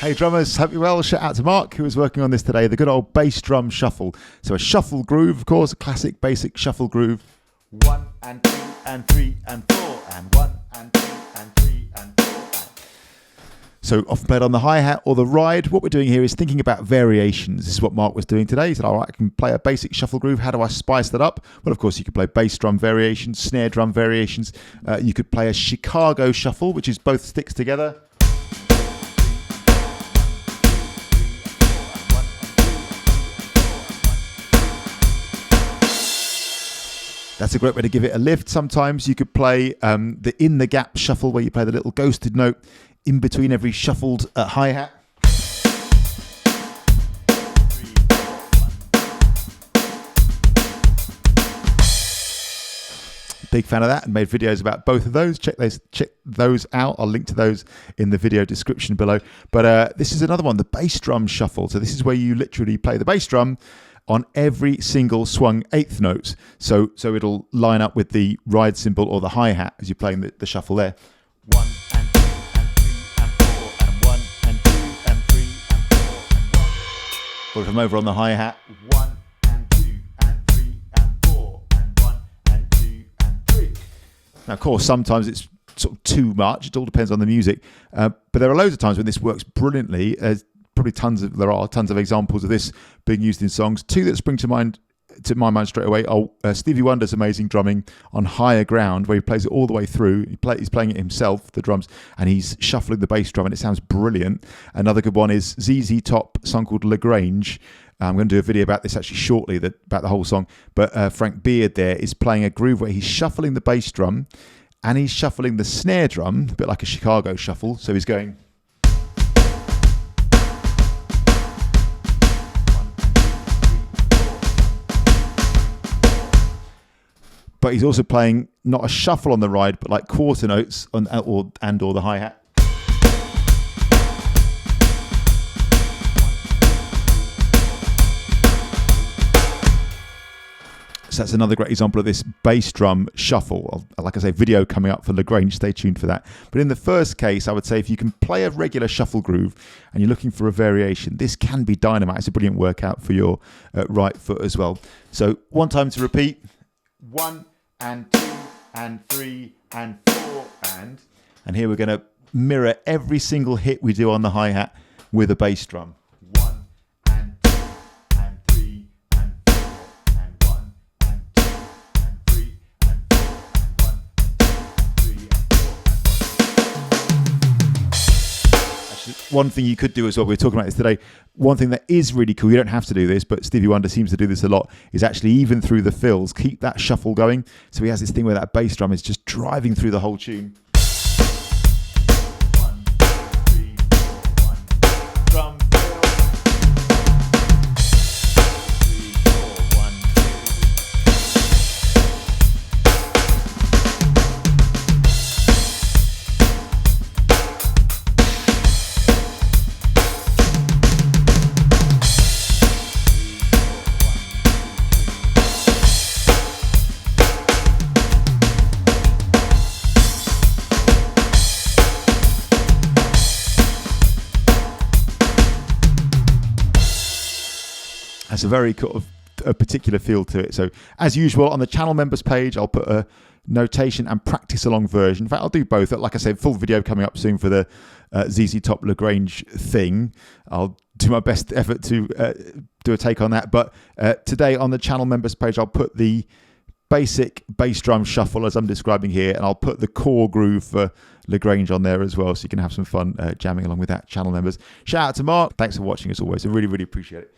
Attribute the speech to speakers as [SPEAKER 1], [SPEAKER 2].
[SPEAKER 1] Hey drummers, hope you're well. Shout out to Mark, who was working on this today, the good old bass drum shuffle. So a shuffle groove, of course, a classic basic shuffle groove. 1 and 2 and 3 and 4 and 1 and 2 and 3 and 4. So often played on the hi-hat or the ride. What we're doing here is thinking about variations. This is what Mark was doing today. He said, all right, I can play a basic shuffle groove. How do I spice that up? Well, of course, you could play bass drum variations, snare drum variations. You could play a Chicago shuffle, which is both sticks together. That's a great way to give it a lift. Sometimes you could play the in the gap shuffle, where you play the little ghosted note in between every shuffled hi-hat. Big fan of that and made videos about both of those. Check those out. I'll link to those in the video description below. But this is another one, the bass drum shuffle. So this is where you literally play the bass drum on every single swung eighth notes. So it'll line up with the ride cymbal or the hi-hat as you're playing the shuffle there. 1 and 2 and 3 and 4 and 1 and 2 and 3 and 4 and 1. Or if I'm over on the hi-hat, 1 and 2 and 3 and 4 and 1 and 2 and 3. Now, of course, sometimes it's sort of too much. It all depends on the music. But there are loads of times when this works brilliantly. There are tons of examples of this being used in songs. Two that spring to my mind straight away are Stevie Wonder's amazing drumming on Higher Ground, where he plays it all the way through. He's playing it himself, the drums, and he's shuffling the bass drum, and it sounds brilliant. Another good one is ZZ Top, a song called Lagrange. I'm going to do a video about this actually shortly, about the whole song. But Frank Beard there is playing a groove where he's shuffling the bass drum and he's shuffling the snare drum, a bit like a Chicago shuffle. So he's going... But he's also playing not a shuffle on the ride, but like quarter notes or the hi-hat. So that's another great example of this bass drum shuffle. Like I say, video coming up for Lagrange, stay tuned for that. But in the first case, I would say if you can play a regular shuffle groove and you're looking for a variation, this can be dynamite. It's a brilliant workout for your right foot as well. So one time to repeat. 1 and 2 and 3 and 4 and here we're going to mirror every single hit we do on the hi-hat with a bass drum. 1 and 2 and 3 and 4 and 1 and 2 and 3 and 4 and 1 and 2 and 3 and 4. Actually, one thing you could do as well, we were talking about this today, one thing that is really cool, you don't have to do this, but Stevie Wonder seems to do this a lot, is actually even through the fills, keep that shuffle going. So he has this thing where that bass drum is just driving through the whole tune. 1, 2, 3, 4, 1. Drum fill. 3, 4, 1, Has a very a particular feel to it. So as usual, on the channel members page, I'll put a notation and practice along version. In fact, I'll do both. Like I said, full video coming up soon for the ZZ Top Lagrange thing. I'll do my best effort to do a take on that. But today on the channel members page, I'll put the basic bass drum shuffle as I'm describing here, and I'll put the core groove for Lagrange on there as well, so you can have some fun jamming along with that, channel members. Shout out to Mark. Thanks for watching as always. I really, really appreciate it.